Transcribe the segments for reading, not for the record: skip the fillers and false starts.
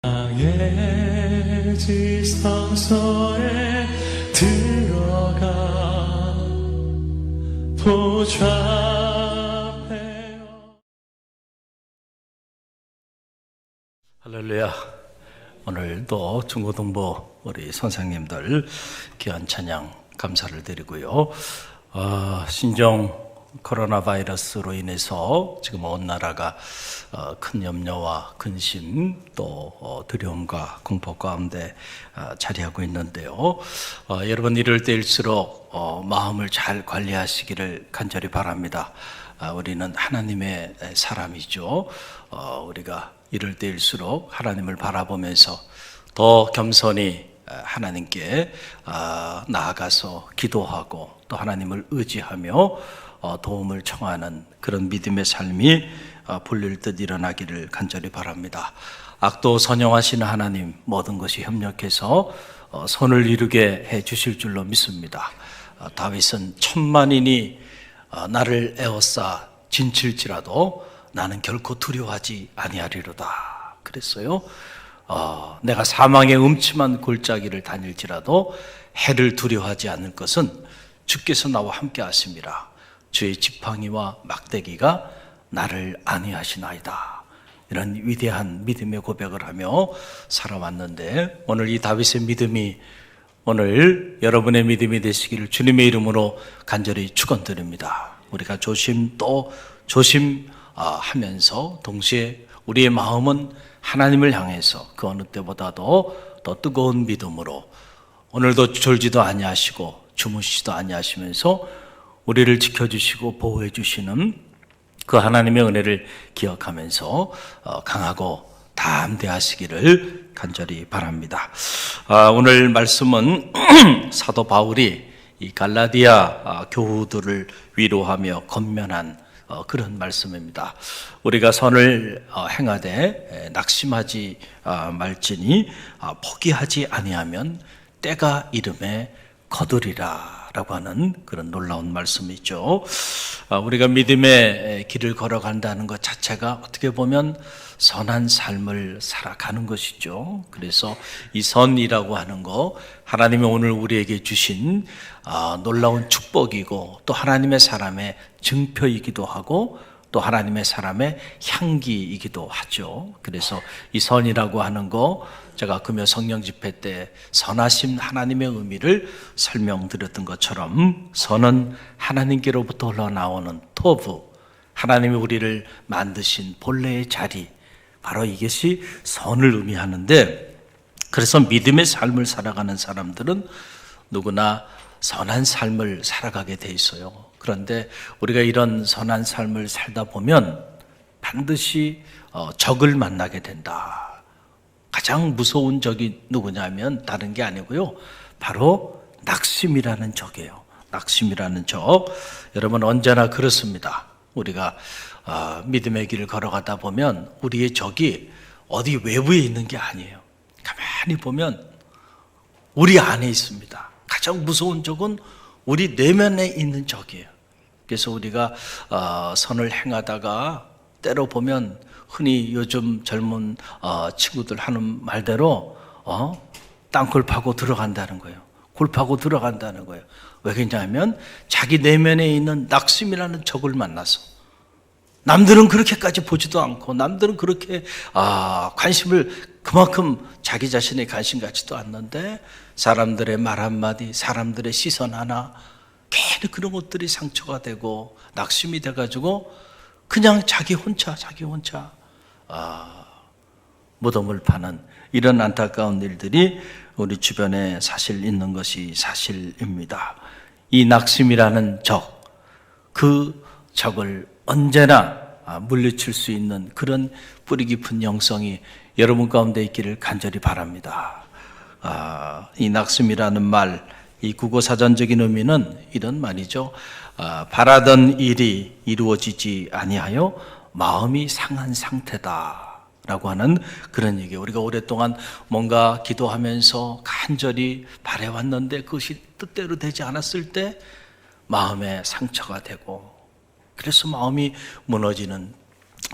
나의 지성소에 들어가 보좌하며. 할렐루야. 오늘도 중고등부 우리 선생님들 귀한 찬양 감사를 드리고요. 신종 코로나 바이러스로 인해서 지금 온 나라가 큰 염려와 근심 또 두려움과 공포 가운데 자리하고 있는데요. 여러분 이럴 때일수록 마음을 잘 관리하시기를 간절히 바랍니다. 우리는 하나님의 사람이죠. 우리가 이럴 때일수록 하나님을 바라보면서 더 겸손히 하나님께 나아가서 기도하고 또 하나님을 의지하며 도움을 청하는 그런 믿음의 삶이 불릴 듯 일어나기를 간절히 바랍니다. 악도 선영하시는 하나님, 모든 것이 협력해서 선을 이루게 해 주실 줄로 믿습니다. 다윗은 천만인이 나를 에워싸 진칠지라도 나는 결코 두려워하지 아니하리로다 그랬어요. 내가 사망의 음침한 골짜기를 다닐지라도 해를 두려워하지 않을 것은 주께서 나와 함께 하심이라. 주의 지팡이와 막대기가 나를 안위하시나이다. 이런 위대한 믿음의 고백을 하며 살아왔는데, 오늘 이 다윗의 믿음이 오늘 여러분의 믿음이 되시기를 주님의 이름으로 간절히 축원드립니다. 우리가 조심 또 조심하면서 동시에 우리의 마음은 하나님을 향해서 그 어느 때보다도 더 뜨거운 믿음으로 오늘도 졸지도 아니하시고 주무시지도 아니하시면서 우리를 지켜주시고 보호해 주시는 그 하나님의 은혜를 기억하면서 강하고 담대하시기를 간절히 바랍니다. 오늘 말씀은 사도 바울이 이 갈라디아 교우들을 위로하며 권면한 그런 말씀입니다. 우리가 선을 행하되 낙심하지 말지니 포기하지 아니하면 때가 이름에 거두리라 라고 하는 그런 놀라운 말씀이죠. 우리가 믿음의 길을 걸어간다는 것 자체가 어떻게 보면 선한 삶을 살아가는 것이죠. 그래서 이 선이라고 하는 거 하나님이 오늘 우리에게 주신 놀라운 축복이고 또 하나님의 사람의 증표이기도 하고 또 하나님의 사람의 향기이기도 하죠. 그래서 이 선이라고 하는 거 제가 금요 성령 집회 때 선하심 하나님의 의미를 설명드렸던 것처럼 선은 하나님께로부터 흘러나오는 토부, 하나님이 우리를 만드신 본래의 자리, 바로 이것이 선을 의미하는데, 그래서 믿음의 삶을 살아가는 사람들은 누구나 선한 삶을 살아가게 돼 있어요. 그런데 우리가 이런 선한 삶을 살다 보면 반드시 적을 만나게 된다. 가장 무서운 적이 누구냐면 다른 게 아니고요, 바로 낙심이라는 적이에요. 낙심이라는 적. 여러분 언제나 그렇습니다. 우리가 믿음의 길을 걸어가다 보면 우리의 적이 어디 외부에 있는 게 아니에요. 가만히 보면 우리 안에 있습니다. 가장 무서운 적은 우리 내면에 있는 적이에요. 그래서 우리가 선을 행하다가 때로 보면 흔히 요즘 젊은 친구들 하는 말대로 땅굴 파고 들어간다는 거예요. 골 파고 들어간다는 거예요. 왜 그러냐면 자기 내면에 있는 낙심이라는 적을 만나서, 남들은 그렇게까지 보지도 않고 남들은 그렇게 관심을 그만큼 자기 자신에 관심 갖지도 않는데 사람들의 말 한마디, 사람들의 시선 하나, 괜히 그런 것들이 상처가 되고 낙심이 돼가지고 그냥 자기 혼자 무덤을 파는 이런 안타까운 일들이 우리 주변에 사실 있는 것이 사실입니다. 이 낙심이라는 적, 그 적을 언제나 물리칠 수 있는 그런 뿌리 깊은 영성이 여러분 가운데 있기를 간절히 바랍니다. 이 낙심이라는 말, 이 국어사전적인 의미는 이런 말이죠. 바라던 일이 이루어지지 아니하여 마음이 상한 상태다 라고 하는 그런 얘기예요. 우리가 오랫동안 뭔가 기도하면서 간절히 바라왔는데 그것이 뜻대로 되지 않았을 때 마음에 상처가 되고, 그래서 마음이 무너지는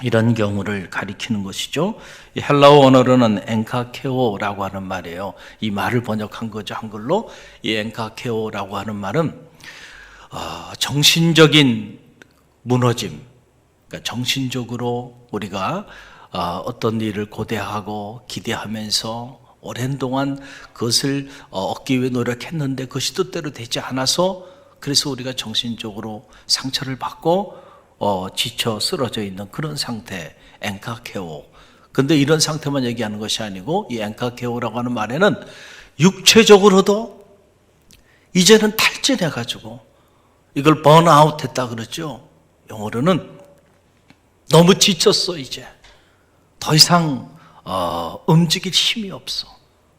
이런 경우를 가리키는 것이죠. 이 헬라어 언어로는 엔카케오라고 하는 말이에요. 이 말을 번역한 거죠, 한글로. 이 엔카케오라고 하는 말은 정신적인 무너짐, 그러니까 정신적으로 우리가 어떤 일을 고대하고 기대하면서 오랜 동안 그것을 얻기 위해 노력했는데 그것이 뜻대로 되지 않아서 그래서 우리가 정신적으로 상처를 받고 지쳐 쓰러져 있는 그런 상태, 엔카케오. 근데 이런 상태만 얘기하는 것이 아니고 이 엔카케오라고 하는 말에는 육체적으로도 이제는 탈진해가지고 이걸 번아웃 했다 그러죠. 영어로는 너무 지쳤어. 이제 더 이상 움직일 힘이 없어.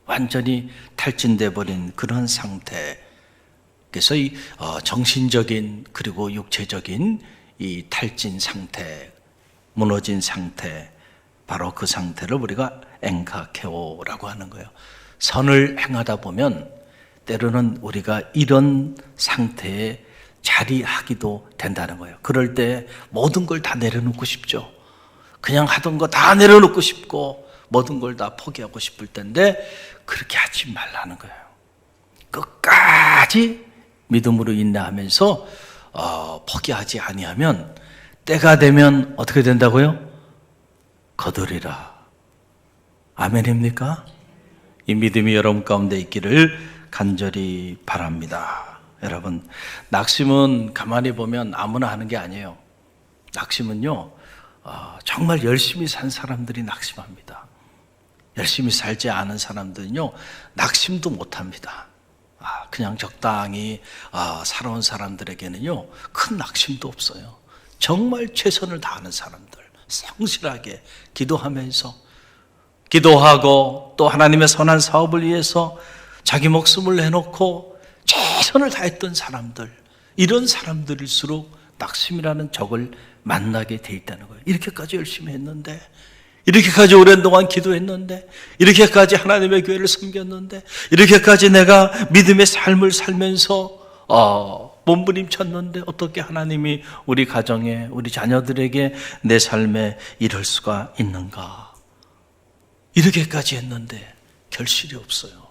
완전히 탈진돼 버린 그런 상태. 그래서 이 정신적인 그리고 육체적인 이 탈진 상태, 무너진 상태, 바로 그 상태를 우리가 엔카케오라고 하는 거예요. 선을 행하다 보면 때로는 우리가 이런 상태에 자리하기도 된다는 거예요. 그럴 때 모든 걸 다 내려놓고 싶죠. 그냥 하던 거 다 내려놓고 싶고 모든 걸 다 포기하고 싶을 텐데 그렇게 하지 말라는 거예요. 끝까지 믿음으로 인내하면서 포기하지 아니하면 때가 되면 어떻게 된다고요? 거두리라. 아멘입니까? 이 믿음이 여러분 가운데 있기를 간절히 바랍니다. 여러분, 낙심은 가만히 보면 아무나 하는 게 아니에요. 낙심은요, 정말 열심히 산 사람들이 낙심합니다. 열심히 살지 않은 사람들은요, 낙심도 못합니다. 그냥 적당히 살아온 사람들에게는요, 큰 낙심도 없어요. 정말 최선을 다하는 사람들, 성실하게 기도하고 또 하나님의 선한 사업을 위해서 자기 목숨을 내놓고 최선을 다했던 사람들, 이런 사람들일수록 낙심이라는 적을 만나게 돼 있다는 거예요. 이렇게까지 열심히 했는데, 이렇게까지 오랜 동안 기도했는데, 이렇게까지 하나님의 교회를 섬겼는데, 이렇게까지 내가 믿음의 삶을 살면서 몸부림쳤는데 어떻게 하나님이 우리 가정에, 우리 자녀들에게, 내 삶에 이럴 수가 있는가? 이렇게까지 했는데 결실이 없어요.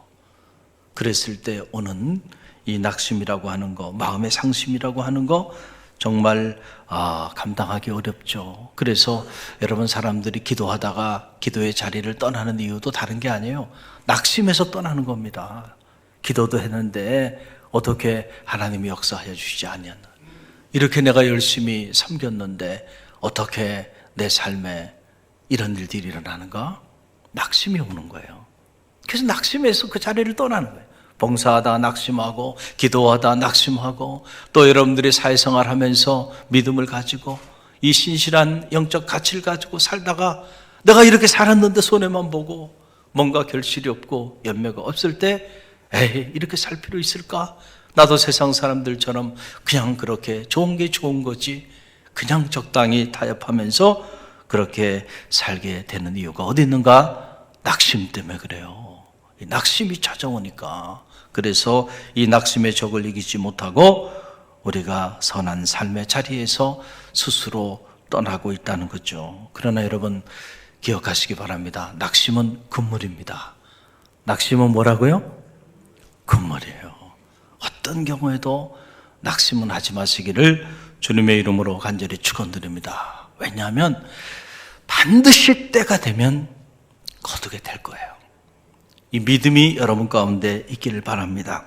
그랬을 때 오는 이 낙심이라고 하는 거, 마음의 상심이라고 하는 거 정말 감당하기 어렵죠. 그래서 여러분, 사람들이 기도하다가 기도의 자리를 떠나는 이유도 다른 게 아니에요. 낙심해서 떠나는 겁니다. 기도도 했는데 어떻게 하나님이 역사하여 주시지 않냐는, 이렇게 내가 열심히 섬겼는데 어떻게 내 삶에 이런 일들이 일어나는가? 낙심이 오는 거예요. 그래서 낙심해서 그 자리를 떠나는 거예요. 봉사하다 낙심하고, 기도하다 낙심하고, 또 여러분들이 사회생활 하면서 믿음을 가지고 이 신실한 영적 가치를 가지고 살다가 내가 이렇게 살았는데 손해만 보고 뭔가 결실이 없고 열매가 없을 때, 에이, 이렇게 살 필요 있을까? 나도 세상 사람들처럼 그냥 그렇게 좋은 게 좋은 거지, 그냥 적당히 타협하면서 그렇게 살게 되는 이유가 어디 있는가? 낙심 때문에 그래요. 낙심이 찾아오니까. 그래서 이 낙심의 적을 이기지 못하고 우리가 선한 삶의 자리에서 스스로 떠나고 있다는 거죠. 그러나 여러분, 기억하시기 바랍니다. 낙심은 금물입니다. 낙심은 뭐라고요? 금물이에요. 어떤 경우에도 낙심은 하지 마시기를 주님의 이름으로 간절히 축원드립니다. 왜냐하면 반드시 때가 되면 거두게 될 거예요. 이 믿음이 여러분 가운데 있기를 바랍니다.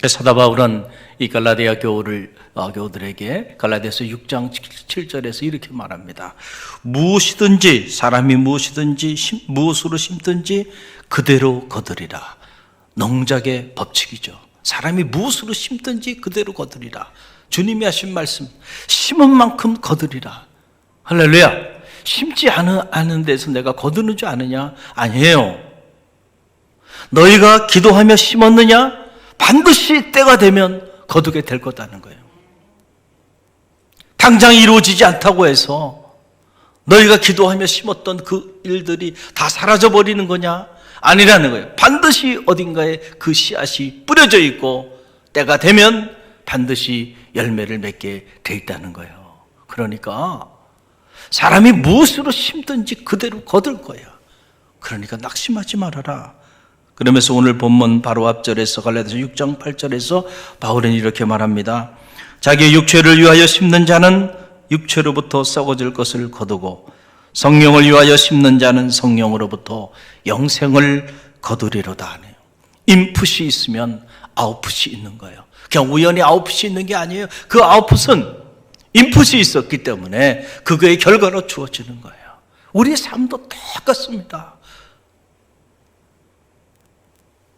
사도 바울은 이 갈라디아 교우들에게 갈라디아서 6장 7절에서 이렇게 말합니다. 무엇이든지, 사람이 무엇이든지 무엇으로 심든지 그대로 거두리라. 농작의 법칙이죠. 사람이 무엇으로 심든지 그대로 거두리라. 주님이 하신 말씀, 심은 만큼 거두리라. 할렐루야. 심지 않은 데서 내가 거두는 줄 아느냐? 아니에요. 너희가 기도하며 심었느냐? 반드시 때가 되면 거두게 될 거다는 거예요. 당장 이루어지지 않다고 해서 너희가 기도하며 심었던 그 일들이 다 사라져버리는 거냐? 아니라는 거예요. 반드시 어딘가에 그 씨앗이 뿌려져 있고 때가 되면 반드시 열매를 맺게 돼 있다는 거예요. 그러니까 사람이 무엇으로 심든지 그대로 거둘 거야. 그러니까 낙심하지 말아라. 그러면서 오늘 본문 바로 앞절에서 갈라디아서 6장 8절에서 바울은 이렇게 말합니다. 자기의 육체를 위하여 심는 자는 육체로부터 썩어질 것을 거두고 성령을 위하여 심는 자는 성령으로부터 영생을 거두리로다 하네요. 인풋이 있으면 아웃풋이 있는 거예요. 그냥 우연히 아웃풋이 있는 게 아니에요. 그 아웃풋은 인풋이 있었기 때문에 그거의 결과로 주어지는 거예요. 우리의 삶도 똑같습니다.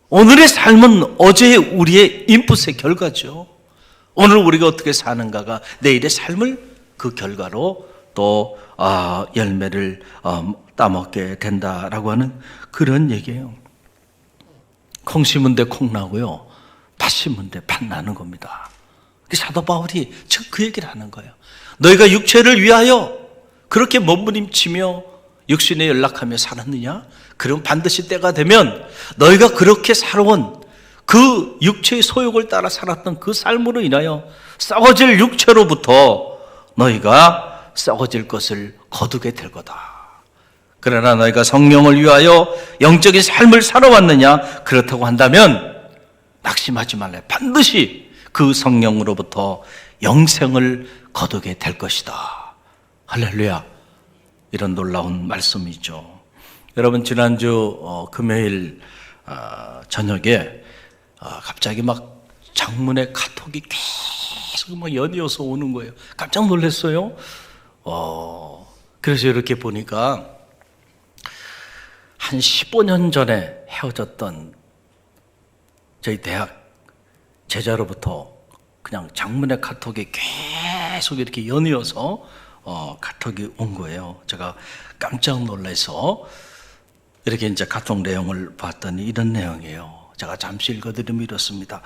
오늘의 삶은 어제의 우리의 인풋의 결과죠. 오늘 우리가 어떻게 사는가가 내일의 삶을 그 결과로 또 열매를 따먹게 된다라고 하는 그런 얘기예요. 콩 심은 데 콩 나고요, 팥 심은 데 팥 나는 겁니다. 사도 바울이 지금 그 얘기를 하는 거예요. 너희가 육체를 위하여 그렇게 몸부림치며 육신에 연락하며 살았느냐? 그럼 반드시 때가 되면 너희가 그렇게 살아온 그 육체의 소욕을 따라 살았던 그 삶으로 인하여 썩어질 육체로부터 너희가 썩어질 것을 거두게 될 거다. 그러나 너희가 성령을 위하여 영적인 삶을 살아왔느냐? 그렇다고 한다면 낙심하지 말래. 반드시 그 성령으로부터 영생을 거두게 될 것이다. 할렐루야. 이런 놀라운 말씀이죠. 여러분, 지난주 금요일 저녁에 갑자기 막 장문의 카톡이 계속 막 연이어서 오는 거예요. 깜짝 놀랐어요. 그래서 이렇게 보니까 한 15년 전에 헤어졌던 저희 대학 제자로부터 그냥 장문의 카톡이 계속 이렇게 연이어서 카톡이 온 거예요. 제가 깜짝 놀라서 이렇게 이제 카톡 내용을 봤더니 이런 내용이에요. 제가 잠시 읽어드리면 이렇습니다.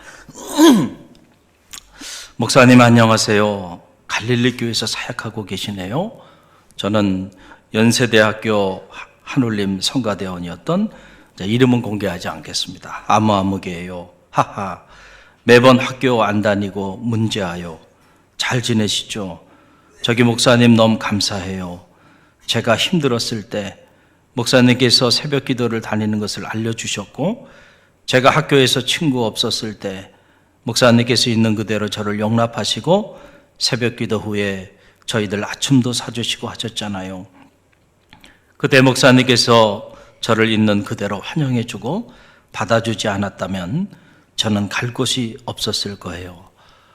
목사님 안녕하세요. 갈릴리 교회에서 사역하고 계시네요. 저는 연세대학교 한울림 성가대원이었던, 이름은 공개하지 않겠습니다. 아무개예요. 하하. 매번 학교 안 다니고 문제아요. 잘 지내시죠? 저기 목사님 너무 감사해요. 제가 힘들었을 때 목사님께서 새벽 기도를 다니는 것을 알려주셨고, 제가 학교에서 친구 없었을 때 목사님께서 있는 그대로 저를 용납하시고 새벽 기도 후에 저희들 아침도 사주시고 하셨잖아요. 그때 목사님께서 저를 있는 그대로 환영해주고 받아주지 않았다면 저는 갈 곳이 없었을 거예요.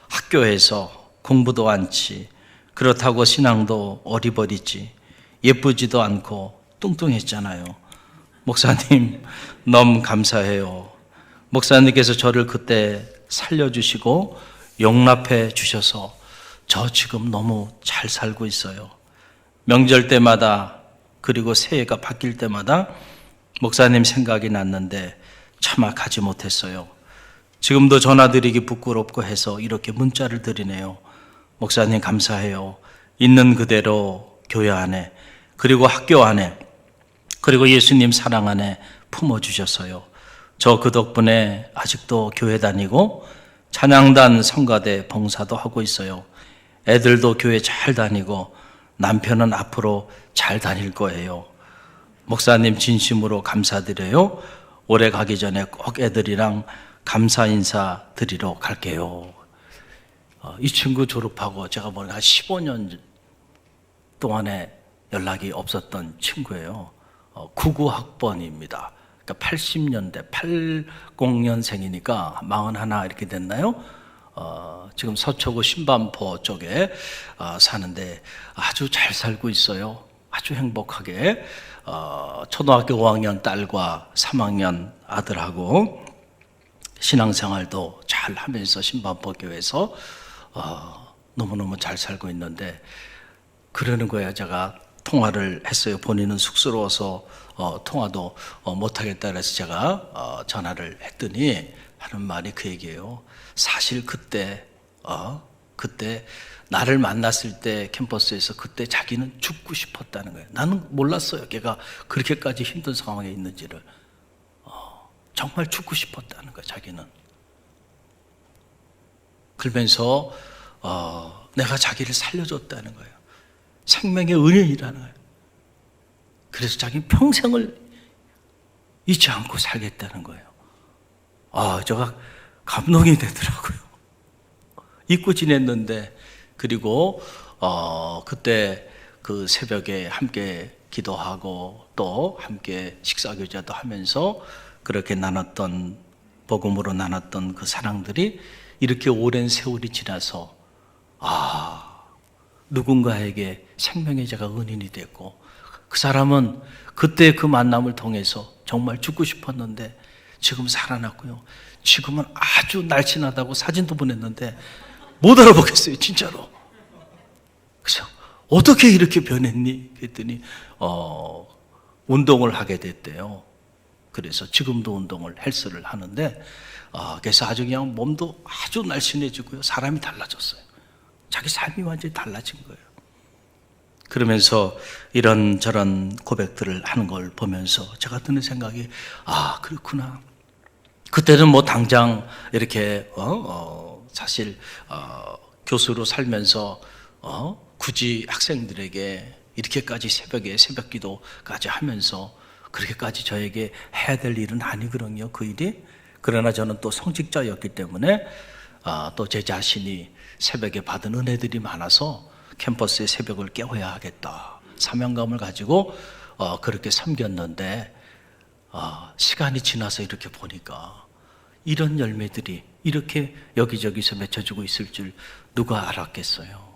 학교에서 공부도 않지, 그렇다고 신앙도 어리버리지, 예쁘지도 않고 뚱뚱했잖아요. 목사님 너무 감사해요. 목사님께서 저를 그때 살려주시고 용납해 주셔서 저 지금 너무 잘 살고 있어요. 명절 때마다, 그리고 새해가 바뀔 때마다 목사님 생각이 났는데 차마 가지 못했어요. 지금도 전화드리기 부끄럽고 해서 이렇게 문자를 드리네요. 목사님 감사해요. 있는 그대로 교회 안에, 그리고 학교 안에, 그리고 예수님 사랑 안에 품어주셨어요. 저 그 덕분에 아직도 교회 다니고 찬양단 성가대 봉사도 하고 있어요. 애들도 교회 잘 다니고 남편은 앞으로 잘 다닐 거예요. 목사님 진심으로 감사드려요. 올해 가기 전에 꼭 애들이랑 감사 인사 드리러 갈게요. 이 친구 졸업하고 제가 보니까 한 15년 동안에 연락이 없었던 친구예요. 99학번입니다. 그러니까 80년대, 80년생이니까 41 이렇게 됐나요? 지금 서초구 신반포 쪽에 사는데 아주 잘 살고 있어요. 아주 행복하게. 초등학교 5학년 딸과 3학년 아들하고 신앙생활도 잘 하면서 신반포 교회에서 너무너무 잘 살고 있는데, 그러는 거예요. 제가 통화를 했어요. 본인은 쑥스러워서 통화도 못하겠다 그래서 제가 전화를 했더니 하는 말이 그 얘기예요. 사실 그때 나를 만났을 때 캠퍼스에서 그때 자기는 죽고 싶었다는 거예요. 나는 몰랐어요. 걔가 그렇게까지 힘든 상황에 있는지를. 정말 죽고 싶었다는 거예요. 자기는. 그러면서 내가 자기를 살려줬다는 거예요. 생명의 은연이라는 거예요. 그래서 자기 평생을 잊지 않고 살겠다는 거예요. 제가 감동이 되더라고요. 잊고 지냈는데, 그리고 그때 그 새벽에 함께 기도하고 또 함께 식사교제도 하면서 그렇게 나눴던, 복음으로 나눴던 그 사랑들이 이렇게 오랜 세월이 지나서 누군가에게 생명의 제가 은인이 됐고, 그 사람은 그때 그 만남을 통해서 정말 죽고 싶었는데 지금 살아났고요. 지금은 아주 날씬하다고 사진도 보냈는데 못 알아보겠어요, 진짜로. 그래서 어떻게 이렇게 변했니? 그랬더니 운동을 하게 됐대요. 그래서 지금도 운동을, 헬스를 하는데 그래서 아주 그냥 몸도 아주 날씬해지고요. 사람이 달라졌어요. 자기 삶이 완전히 달라진 거예요. 그러면서 이런저런 고백들을 하는 걸 보면서 제가 드는 생각이, 그렇구나. 그때는 뭐 당장 이렇게 사실 교수로 살면서 굳이 학생들에게 이렇게까지 새벽에 새벽 기도까지 하면서 그렇게까지 저에게 해야 될 일은 아니거든요, 그 일이. 그러나 저는 또 성직자였기 때문에 또 제 자신이 새벽에 받은 은혜들이 많아서 캠퍼스의 새벽을 깨워야 하겠다, 사명감을 가지고 그렇게 섬겼는데 시간이 지나서 이렇게 보니까 이런 열매들이 이렇게 여기저기서 맺혀지고 있을 줄 누가 알았겠어요.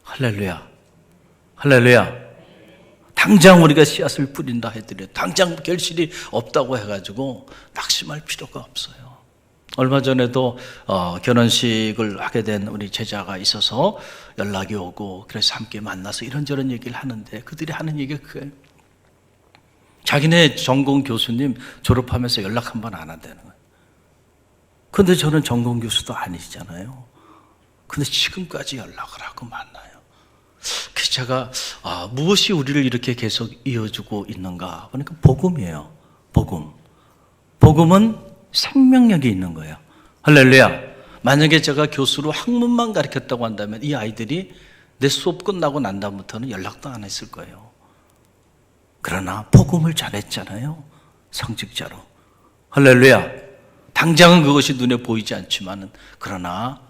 할렐루야, 할렐루야. 당장 우리가 씨앗을 뿌린다 해드려도 당장 결실이 없다고 해가지고 낙심할 필요가 없어요. 얼마 전에도 결혼식을 하게 된 우리 제자가 있어서 연락이 오고, 그래서 함께 만나서 이런저런 얘기를 하는데 그들이 하는 얘기가 그거예요. 자기네 전공 교수님 졸업하면서 연락 한 번 안 한다는 거예요. 근데 저는 전공 교수도 아니잖아요. 근데 지금까지 연락을 하고 만나요. 그래서 제가 무엇이 우리를 이렇게 계속 이어주고 있는가 보니까 복음이에요. 복음은 생명력이 있는 거예요. 할렐루야. 만약에 제가 교수로 학문만 가르쳤다고 한다면 이 아이들이 내 수업 끝나고 난 다음부터는 연락도 안 했을 거예요. 그러나 복음을 잘했잖아요, 성직자로. 할렐루야. 당장은 그것이 눈에 보이지 않지만은, 그러나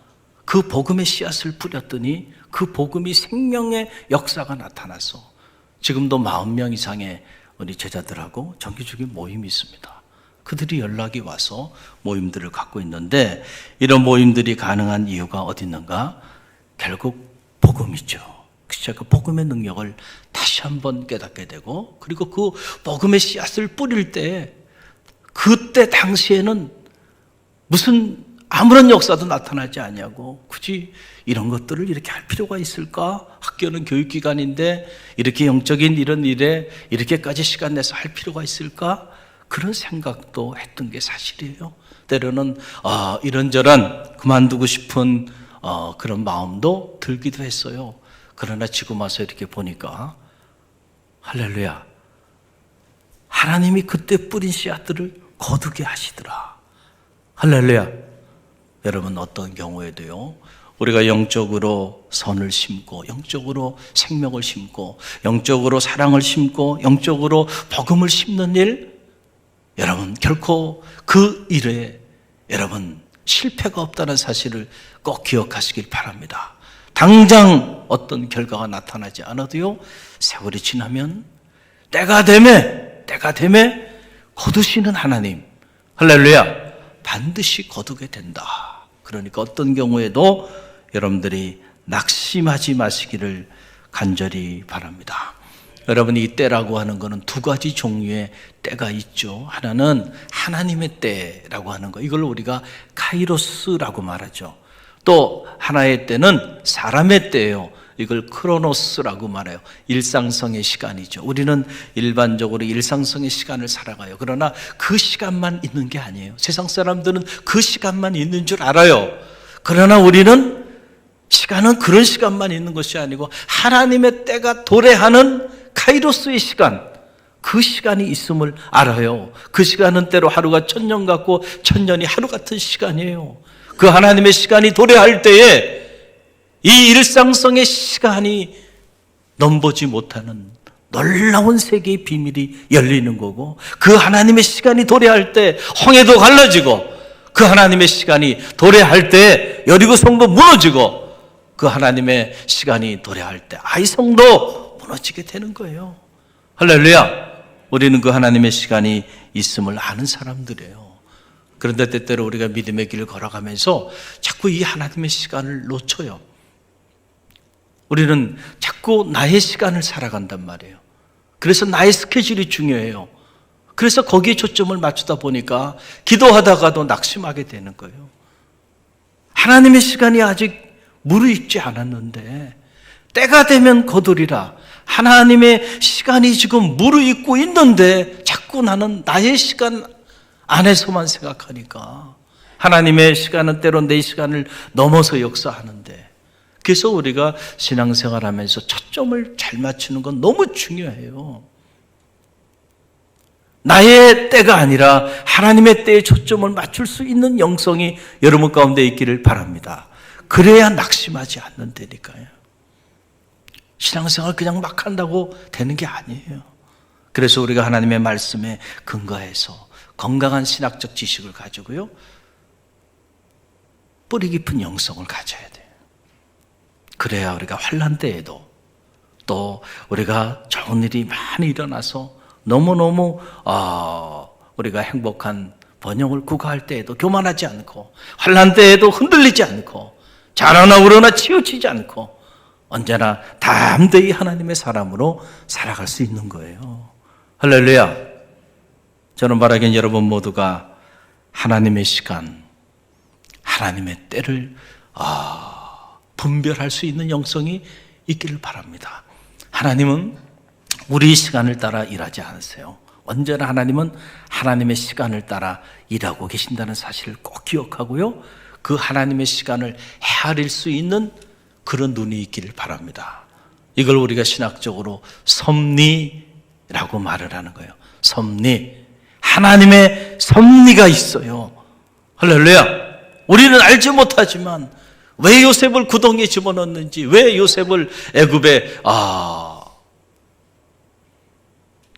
그 복음의 씨앗을 뿌렸더니 그 복음이 생명의 역사가 나타나서 지금도 40명 이상의 우리 제자들하고 정기적인 모임이 있습니다. 그들이 연락이 와서 모임들을 갖고 있는데, 이런 모임들이 가능한 이유가 어디 있는가? 결국 복음이죠. 그래서 제가 복음의 능력을 다시 한번 깨닫게 되고, 그리고 그 복음의 씨앗을 뿌릴 때, 그때 당시에는 무슨 아무런 역사도 나타나지 않냐고, 굳이 이런 것들을 이렇게 할 필요가 있을까? 학교는 교육기관인데 이렇게 영적인 이런 일에 이렇게까지 시간 내서 할 필요가 있을까? 그런 생각도 했던 게 사실이에요. 때로는 이런저런 그만두고 싶은 그런 마음도 들기도 했어요. 그러나 지금 와서 이렇게 보니까 할렐루야, 하나님이 그때 뿌린 씨앗들을 거두게 하시더라. 할렐루야. 여러분, 어떤 경우에도요, 우리가 영적으로 선을 심고, 영적으로 생명을 심고, 영적으로 사랑을 심고, 영적으로 복음을 심는 일, 여러분 결코 그 일에 여러분 실패가 없다는 사실을 꼭 기억하시길 바랍니다. 당장 어떤 결과가 나타나지 않아도요, 세월이 지나면 때가 되매 거두시는 하나님, 할렐루야, 반드시 거두게 된다. 그러니까 어떤 경우에도 여러분들이 낙심하지 마시기를 간절히 바랍니다. 여러분, 이 때라고 하는 것은 두 가지 종류의 때가 있죠. 하나는 하나님의 때라고 하는 거, 이걸 우리가 카이로스라고 말하죠. 또 하나의 때는 사람의 때예요. 이걸 크로노스라고 말해요. 일상성의 시간이죠. 우리는 일반적으로 일상성의 시간을 살아가요. 그러나 그 시간만 있는 게 아니에요. 세상 사람들은 그 시간만 있는 줄 알아요. 그러나 우리는 시간은 그런 시간만 있는 것이 아니고 하나님의 때가 도래하는 카이로스의 시간, 그 시간이 있음을 알아요. 그 시간은 때로 하루가 1000년 같고 1000년이 하루 같은 시간이에요. 그 하나님의 시간이 도래할 때에 이 일상성의 시간이 넘보지 못하는 놀라운 세계의 비밀이 열리는 거고, 그 하나님의 시간이 도래할 때 홍해도 갈라지고, 그 하나님의 시간이 도래할 때 여리고 성도 무너지고, 그 하나님의 시간이 도래할 때 아이 성도 무너지게 되는 거예요. 할렐루야. 우리는 그 하나님의 시간이 있음을 아는 사람들이에요. 그런데 때때로 우리가 믿음의 길을 걸어가면서 자꾸 이 하나님의 시간을 놓쳐요. 우리는 자꾸 나의 시간을 살아간단 말이에요. 그래서 나의 스케줄이 중요해요. 그래서 거기에 초점을 맞추다 보니까 기도하다가도 낙심하게 되는 거예요. 하나님의 시간이 아직 무르익지 않았는데 때가 되면 거두리라. 하나님의 시간이 지금 무르익고 있는데 자꾸 나는 나의 시간 안에서만 생각하니까 하나님의 시간은 때론 내 시간을 넘어서 역사하는데, 그래서 우리가 신앙생활하면서 초점을 잘 맞추는 건 너무 중요해요. 나의 때가 아니라 하나님의 때에 초점을 맞출 수 있는 영성이 여러분 가운데 있기를 바랍니다. 그래야 낙심하지 않는다니까요. 신앙생활 그냥 막 한다고 되는 게 아니에요. 그래서 우리가 하나님의 말씀에 근거해서 건강한 신학적 지식을 가지고요, 뿌리 깊은 영성을 가져야 돼요. 그래야 우리가 환난 때에도, 또 우리가 좋은 일이 많이 일어나서 너무너무 우리가 행복한 번영을 구가할 때에도 교만하지 않고, 환난 때에도 흔들리지 않고, 자라나 우러나 치우치지 않고 언제나 담대히 하나님의 사람으로 살아갈 수 있는 거예요. 할렐루야. 저는 바라기는 여러분 모두가 하나님의 시간, 하나님의 때를 분별할 수 있는 영성이 있기를 바랍니다. 하나님은 우리 시간을 따라 일하지 않으세요. 언제나 하나님은 하나님의 시간을 따라 일하고 계신다는 사실을 꼭 기억하고요, 그 하나님의 시간을 헤아릴 수 있는 그런 눈이 있기를 바랍니다. 이걸 우리가 신학적으로 섭리라고 말을 하는 거예요. 섭리. 하나님의 섭리가 있어요. 할렐루야. 우리는 알지 못하지만 왜 요셉을 구덩이에 집어넣었는지, 왜 요셉을 애굽에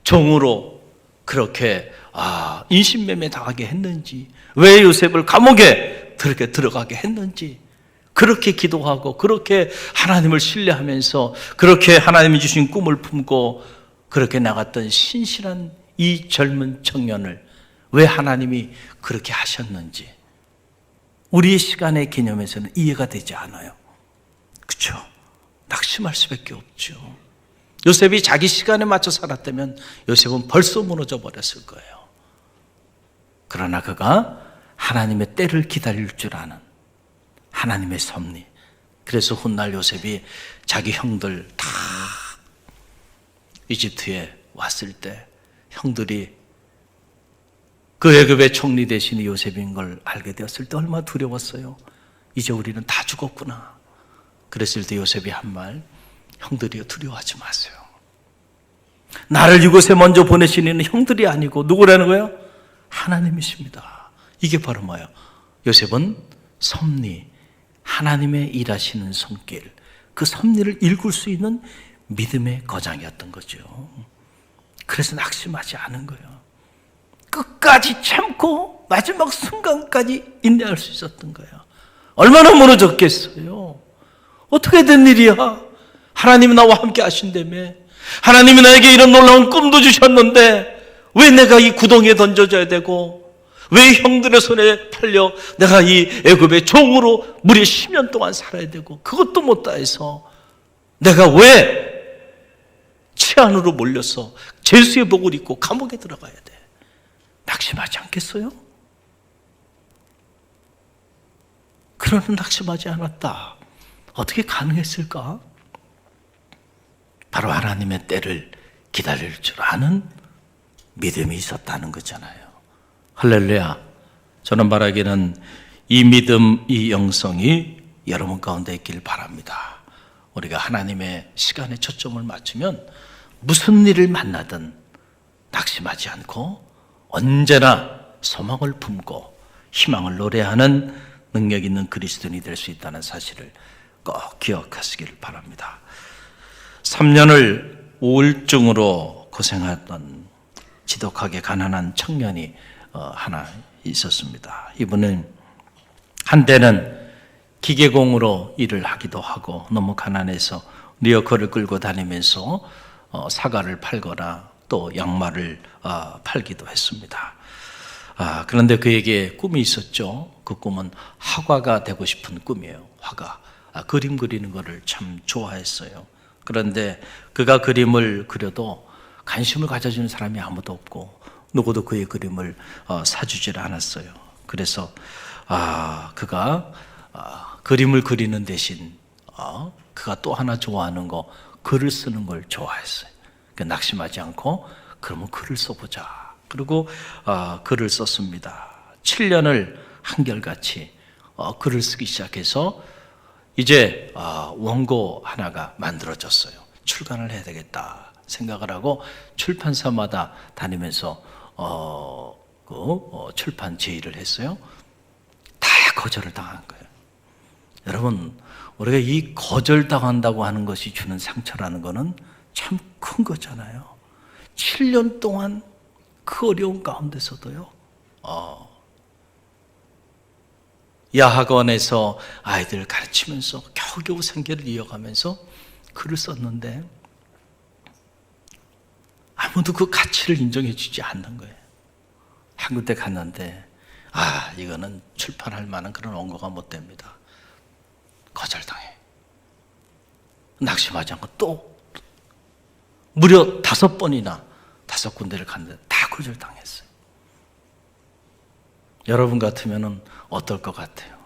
종으로 그렇게 인신매매 당하게 했는지, 왜 요셉을 감옥에 그렇게 들어가게 했는지, 그렇게 기도하고 그렇게 하나님을 신뢰하면서 그렇게 하나님이 주신 꿈을 품고 그렇게 나갔던 신실한 이 젊은 청년을 왜 하나님이 그렇게 하셨는지 우리의 시간의 개념에서는 이해가 되지 않아요. 그렇죠? 낙심할 수밖에 없죠. 요셉이 자기 시간에 맞춰 살았다면 요셉은 벌써 무너져 버렸을 거예요. 그러나 그가 하나님의 때를 기다릴 줄 아는 하나님의 섭리. 그래서 훗날 요셉이 자기 형들 다 이집트에 왔을 때 형들이 그 애굽의 총리 대신에 요셉인 걸 알게 되었을 때 얼마나 두려웠어요. 이제 우리는 다 죽었구나. 그랬을 때 요셉이 한 말, 형들이여 두려워하지 마세요. 나를 이곳에 먼저 보내시는 형들이 아니고 누구라는 거예요? 하나님이십니다. 이게 바로 뭐예요? 요셉은 섭리, 하나님의 일하시는 손길, 그 섭리를 읽을 수 있는 믿음의 거장이었던 거죠. 그래서 낙심하지 않은 거예요. 끝까지 참고 마지막 순간까지 인내할 수 있었던 거예요. 얼마나 무너졌겠어요. 어떻게 된 일이야? 하나님이 나와 함께 하신다며. 하나님이 나에게 이런 놀라운 꿈도 주셨는데 왜 내가 이 구덩이에 던져져야 되고, 왜 형들의 손에 팔려 내가 이 애굽의 종으로 무려 10년 동안 살아야 되고, 그것도 못다 해서 내가 왜 치안으로 몰려서 죄수의 복을 입고 감옥에 들어가야 돼? 낙심하지 않겠어요? 그러나 낙심하지 않았다. 어떻게 가능했을까? 바로 하나님의 때를 기다릴 줄 아는 믿음이 있었다는 거잖아요. 할렐루야. 저는 바라기는 이 믿음, 이 영성이 여러분 가운데 있길 바랍니다. 우리가 하나님의 시간에 초점을 맞추면 무슨 일을 만나든 낙심하지 않고 언제나 소망을 품고 희망을 노래하는 능력 있는 그리스도인이 될 수 있다는 사실을 꼭 기억하시길 바랍니다. 3년을 우울증으로 고생했던 지독하게 가난한 청년이 하나 있었습니다. 이분은 한때는 기계공으로 일을 하기도 하고 너무 가난해서 리어커를 끌고 다니면서 사과를 팔거나 또 양말을 팔기도 했습니다. 그런데 그에게 꿈이 있었죠. 그 꿈은 화가가 되고 싶은 꿈이에요. 화가. 그림 그리는 것을 참 좋아했어요. 그런데 그가 그림을 그려도 관심을 가져주는 사람이 아무도 없고 누구도 그의 그림을 사주질 않았어요. 그래서 그가 그림을 그리는 대신 그가 또 하나 좋아하는 거, 글을 쓰는 걸 좋아했어요. 그러니까 낙심하지 않고 그러면 글을 써보자. 그리고 글을 썼습니다. 7년을 한결같이 글을 쓰기 시작해서 이제 원고 하나가 만들어졌어요. 출간을 해야 되겠다 생각을 하고 출판사마다 다니면서 출판 제의를 했어요. 다 거절을 당한 거예요. 여러분, 우리가 이 거절당한다고 하는 것이 주는 상처라는 것은 참 큰 거잖아요. 7년 동안 그 어려운 가운데서도요, 야학원에서 아이들을 가르치면서 겨우겨우 생계를 이어가면서 글을 썼는데 아무도 그 가치를 인정해 주지 않는 거예요. 한 군데 갔는데 이거는 출판할 만한 그런 원고가 못 됩니다. 거절당해. 낙심하지 않고 또 무려 5번이나 5군데를 갔는데 다 거절당했어요. 여러분 같으면 어떨 것 같아요?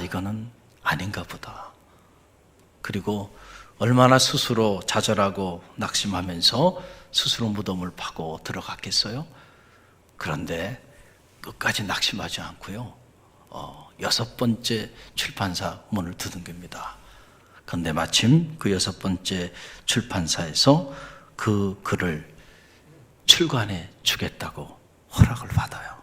이거는 아닌가 보다. 그리고 얼마나 스스로 좌절하고 낙심하면서 스스로 무덤을 파고 들어갔겠어요? 그런데 끝까지 낙심하지 않고요, 6번째 출판사 문을 두둥깁니다. 그런데 마침 그 6번째 출판사에서 그 글을 출간해 주겠다고 허락을 받아요.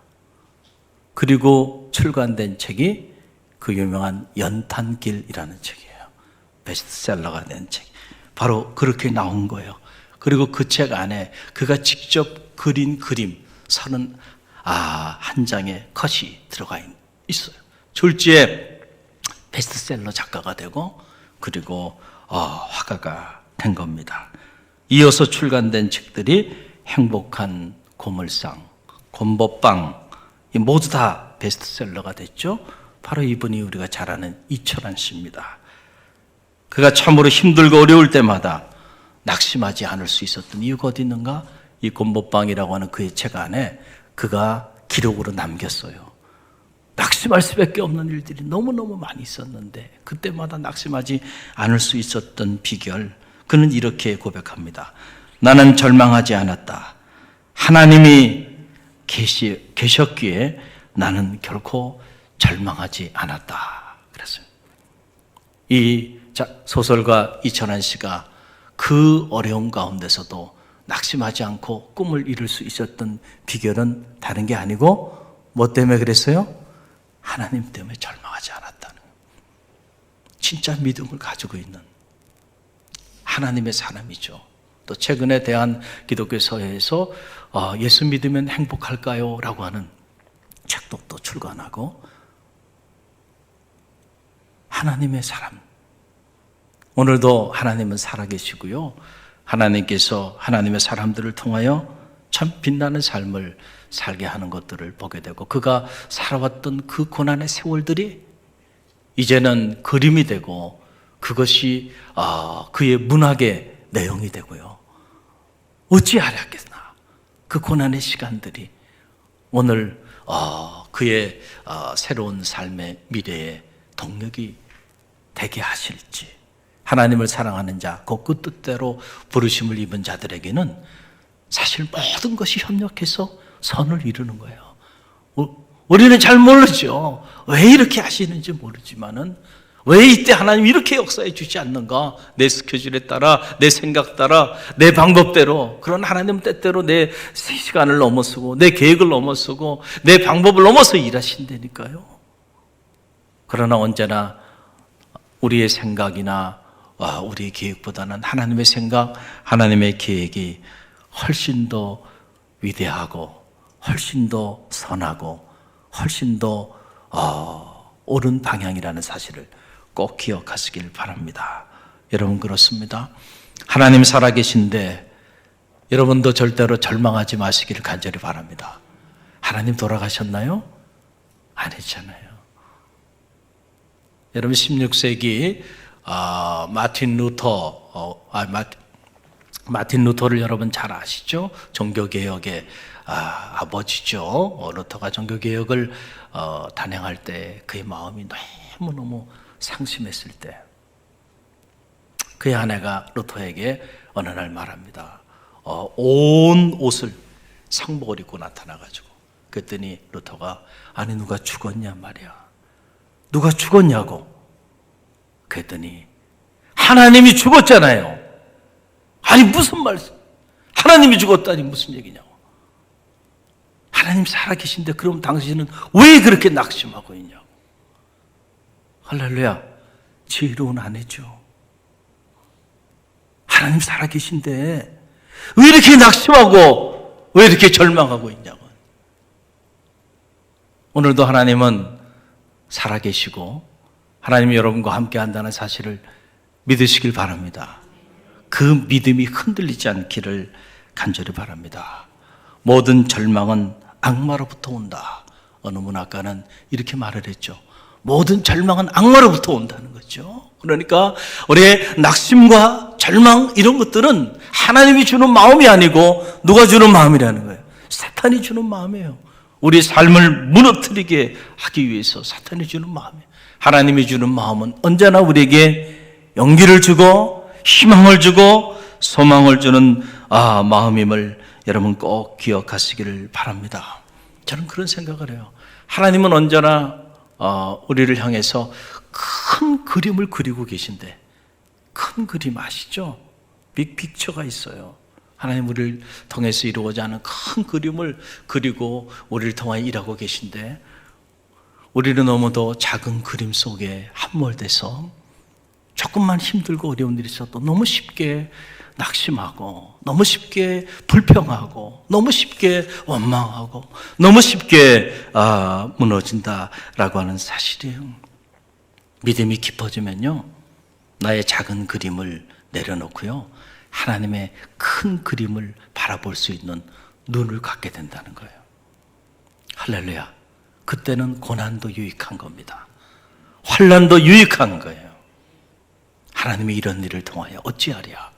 그리고 출간된 책이 그 유명한 연탄길이라는 책이에요. 베스트셀러가 된 책. 바로 그렇게 나온 거예요. 그리고 그 책 안에 그가 직접 그린 그림 31장의 컷이 들어가 있어요. 졸지에 베스트셀러 작가가 되고 그리고 화가가 된 겁니다. 이어서 출간된 책들이 행복한 고물상, 곰보빵, 모두 다 베스트셀러가 됐죠. 바로 이분이 우리가 잘 아는 이철환 씨입니다. 그가 참으로 힘들고 어려울 때마다 낙심하지 않을 수 있었던 이유가 어디 있는가? 이 곰보빵이라고 하는 그의 책 안에 그가 기록으로 남겼어요. 낙심할 수밖에 없는 일들이 너무너무 많이 있었는데 그때마다 낙심하지 않을 수 있었던 비결, 그는 이렇게 고백합니다. 나는 절망하지 않았다. 하나님이 계셨기에 나는 결코 절망하지 않았다. 그랬어요. 이 소설가 이철환 씨가 그 어려움 가운데서도 낙심하지 않고 꿈을 이룰 수 있었던 비결은 다른 게 아니고 뭐 때문에 그랬어요? 하나님 때문에 절망하지 않았다는, 진짜 믿음을 가지고 있는 하나님의 사람이죠. 또 최근에 대한 기독교 서예에서 예수 믿으면 행복할까요? 라고 하는 책도 또 출간하고, 하나님의 사람. 오늘도 하나님은 살아계시고요, 하나님께서 하나님의 사람들을 통하여 참 빛나는 삶을 살게 하는 것들을 보게 되고, 그가 살아왔던 그 고난의 세월들이 이제는 그림이 되고 그것이 그의 문학의 내용이 되고요. 어찌하랴겠나 그 고난의 시간들이 오늘 그의 새로운 삶의 미래의 동력이 되게 하실지. 하나님을 사랑하는 자, 그 뜻대로 부르심을 입은 자들에게는 사실 모든 것이 협력해서 선을 이루는 거예요. 우리는 잘 모르죠. 왜 이렇게 하시는지 모르지만은 왜 이때 하나님 이렇게 역사해 주지 않는가? 내 스케줄에 따라, 내 생각 따라, 내 방법대로, 그런 하나님 뜻대로 내 시간을 넘어서고 내 계획을 넘어서고 내 방법을 넘어서 일하신다니까요. 그러나 언제나 우리의 생각이나 우리 계획보다는 하나님의 생각, 하나님의 계획이 훨씬 더 위대하고 훨씬 더 선하고 훨씬 더 옳은 방향이라는 사실을 꼭 기억하시길 바랍니다. 여러분, 그렇습니다. 하나님 살아계신데 여러분도 절대로 절망하지 마시기를 간절히 바랍니다. 하나님 돌아가셨나요? 아니잖아요. 여러분, 16세기 마틴 루터를 여러분 잘 아시죠? 종교개혁의 아버지죠. 루터가 종교개혁을 단행할 때 그의 마음이 너무너무 상심했을 때 그의 아내가 루터에게 어느 날 말합니다. 온 옷을 상복을 입고 나타나가지고, 그랬더니 루터가, 아니 누가 죽었냐 말이야. 누가 죽었냐고. 그랬더니 하나님이 죽었잖아요. 아니 무슨 말씀, 하나님이 죽었다니 무슨 얘기냐고. 하나님 살아계신데 그럼 당신은 왜 그렇게 낙심하고 있냐고. 할렐루야. 지혜로운 아내죠. 하나님 살아계신데 왜 이렇게 낙심하고 왜 이렇게 절망하고 있냐고. 오늘도 하나님은 살아계시고 하나님이 여러분과 함께 한다는 사실을 믿으시길 바랍니다. 그 믿음이 흔들리지 않기를 간절히 바랍니다. 모든 절망은 악마로부터 온다. 어느 문학가는 이렇게 말을 했죠. 모든 절망은 악마로부터 온다는 거죠. 그러니까 우리의 낙심과 절망 이런 것들은 하나님이 주는 마음이 아니고 누가 주는 마음이라는 거예요. 사탄이 주는 마음이에요. 우리 삶을 무너뜨리게 하기 위해서 사탄이 주는 마음이에요. 하나님이 주는 마음은 언제나 우리에게 용기를 주고 희망을 주고 소망을 주는 마음임을 여러분 꼭 기억하시기를 바랍니다. 저는 그런 생각을 해요. 하나님은 언제나 우리를 향해서 큰 그림을 그리고 계신데, 큰 그림 아시죠? 빅픽처가 있어요. 하나님 우리를 통해서 이루어지는 않은 큰 그림을 그리고 우리를 통하여 일하고 계신데, 우리는 너무도 작은 그림 속에 함몰돼서 조금만 힘들고 어려운 일이 있어도 너무 쉽게 낙심하고 너무 쉽게 불평하고 너무 쉽게 원망하고 너무 쉽게 무너진다라고 하는 사실이에요. 믿음이 깊어지면요, 나의 작은 그림을 내려놓고요, 하나님의 큰 그림을 바라볼 수 있는 눈을 갖게 된다는 거예요. 할렐루야. 그때는 고난도 유익한 겁니다. 환난도 유익한 거예요. 하나님이 이런 일을 통하여 어찌하랴.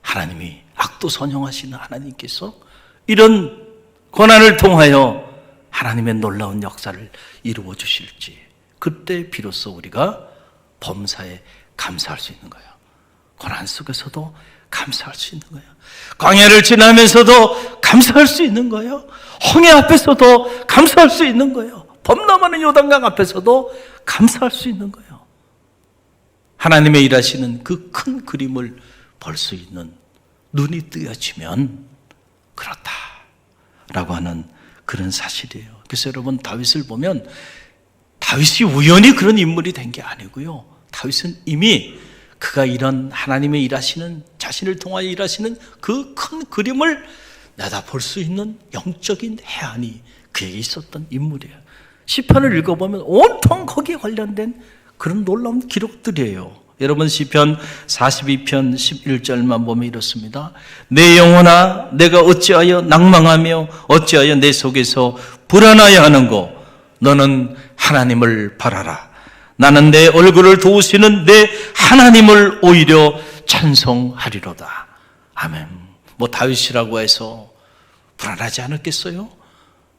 하나님이 악도 선용하시는 하나님께서 이런 고난을 통하여 하나님의 놀라운 역사를 이루어 주실지, 그때 비로소 우리가 범사에 감사할 수 있는 거예요. 고난 속에서도 감사할 수 있는 거예요. 광야를 지나면서도 감사할 수 있는 거예요. 홍해 앞에서도 감사할 수 있는 거예요. 범람하는 요단강 앞에서도 감사할 수 있는 거예요. 하나님의 일하시는 그 큰 그림을 볼 수 있는 눈이 뜨여지면 그렇다라고 하는 그런 사실이에요. 그래서 여러분, 다윗을 보면 다윗이 우연히 그런 인물이 된 게 아니고요, 다윗은 이미 그가 이런 하나님의 일하시는, 자신을 통하여 일하시는 그 큰 그림을 내다볼 수 있는 영적인 해안이 그에게 있었던 인물이에요. 시편을 읽어보면 온통 거기에 관련된 그런 놀라운 기록들이에요. 여러분, 시편 42편 11절만 보면 이렇습니다. 내 영혼아, 내가 어찌하여 낭망하며 어찌하여 내 속에서 불안하여 하는고. 너는 하나님을 바라라. 나는 내 얼굴을 도우시는 내 하나님을 오히려 찬송하리로다. 아멘. 뭐 다윗이라고 해서 불안하지 않았겠어요?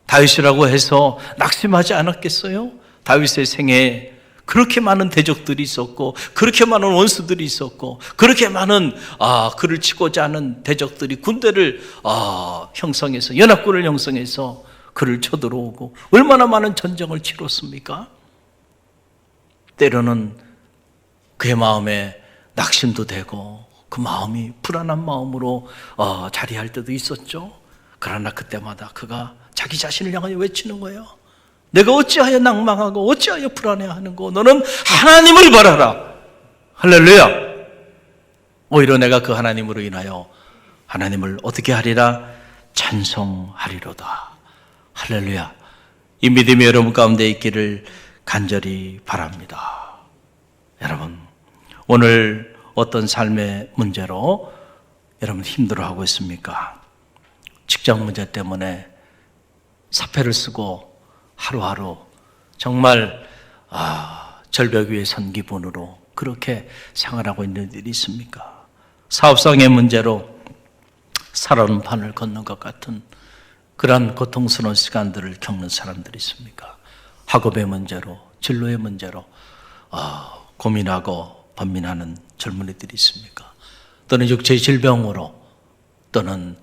다윗이라고 해서 낙심하지 않았겠어요? 다윗의 생애에 그렇게 많은 대적들이 있었고, 그렇게 많은 원수들이 있었고, 그렇게 많은 그를 치고자 하는 대적들이 군대를 형성해서, 연합군을 형성해서 그를 쳐들어오고, 얼마나 많은 전쟁을 치렀습니까? 때로는 그의 마음에 낙심도 되고 그 마음이 불안한 마음으로 자리할 때도 있었죠. 그러나 그때마다 그가 자기 자신을 향하여 외치는 거예요. 내가 어찌하여 낭망하고 어찌하여 불안해하는고. 너는 하나님을 바라라. 할렐루야. 오히려 내가 그 하나님으로 인하여 하나님을 어떻게 하리라? 찬송하리로다. 할렐루야. 이 믿음이 여러분 가운데 있기를 간절히 바랍니다. 여러분, 오늘 어떤 삶의 문제로 여러분 힘들어하고 있습니까? 직장 문제 때문에 사표를 쓰고 하루하루 정말 절벽 위에 선 기분으로 그렇게 생활하고 있는 일이 있습니까? 사업상의 문제로 살아오는 판을 걷는 것 같은 그러한 고통스러운 시간들을 겪는 사람들이 있습니까? 학업의 문제로, 진로의 문제로 고민하고 번민하는 젊은이들이 있습니까? 또는 육체의 질병으로, 또는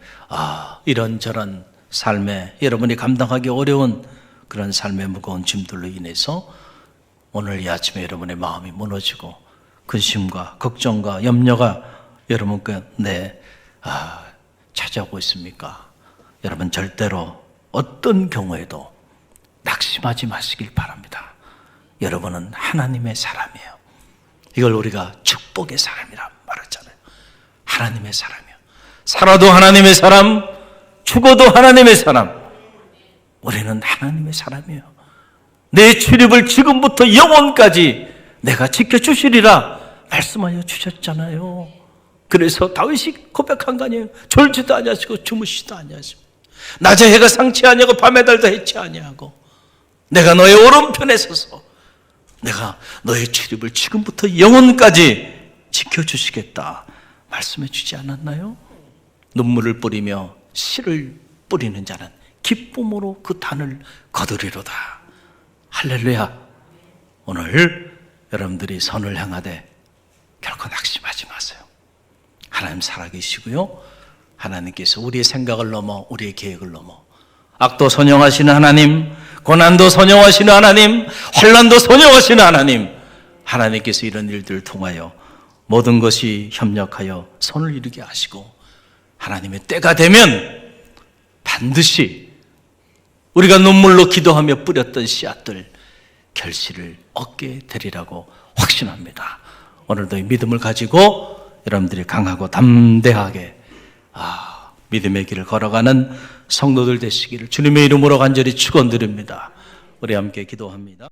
이런저런 삶에 여러분이 감당하기 어려운 그런 삶의 무거운 짐들로 인해서 오늘 이 아침에 여러분의 마음이 무너지고 근심과 걱정과 염려가 여러분 가운데 찾아오고 있습니까? 여러분 절대로 어떤 경우에도 낙심하지 마시길 바랍니다. 여러분은 하나님의 사람이에요. 이걸 우리가 축복의 사람이라 말하잖아요. 하나님의 사람이에요. 살아도 하나님의 사람, 죽어도 하나님의 사람. 우리는 하나님의 사람이에요. 내 출입을 지금부터 영원까지 내가 지켜주시리라 말씀하여 주셨잖아요. 그래서 다윗이 고백한 거 아니에요. 졸지도 아니하시고 주무시지도 아니하십니다. 낮에 해가 상치 아니하고 밤에 달도 해치 아니하고 내가 너의 오른편에 서서 내가 너의 출입을 지금부터 영원까지 지켜주시겠다 말씀해 주지 않았나요? 눈물을 뿌리며 씨를 뿌리는 자는 기쁨으로 그 단을 거두리로다. 할렐루야. 오늘 여러분들이 선을 향하되 결코 낙심하지 마세요. 하나님 살아계시고요, 하나님께서 우리의 생각을 넘어 우리의 계획을 넘어 악도 선용하시는 하나님, 고난도 선용하시는 하나님, 환난도 선용하시는 하나님, 하나님께서 이런 일들을 통하여 모든 것이 협력하여 선을 이루게 하시고 하나님의 때가 되면 반드시 우리가 눈물로 기도하며 뿌렸던 씨앗들 결실을 얻게 되리라고 확신합니다. 오늘도 이 믿음을 가지고 여러분들이 강하고 담대하게 믿음의 길을 걸어가는 성도들 되시기를 주님의 이름으로 간절히 축원드립니다. 우리 함께 기도합니다.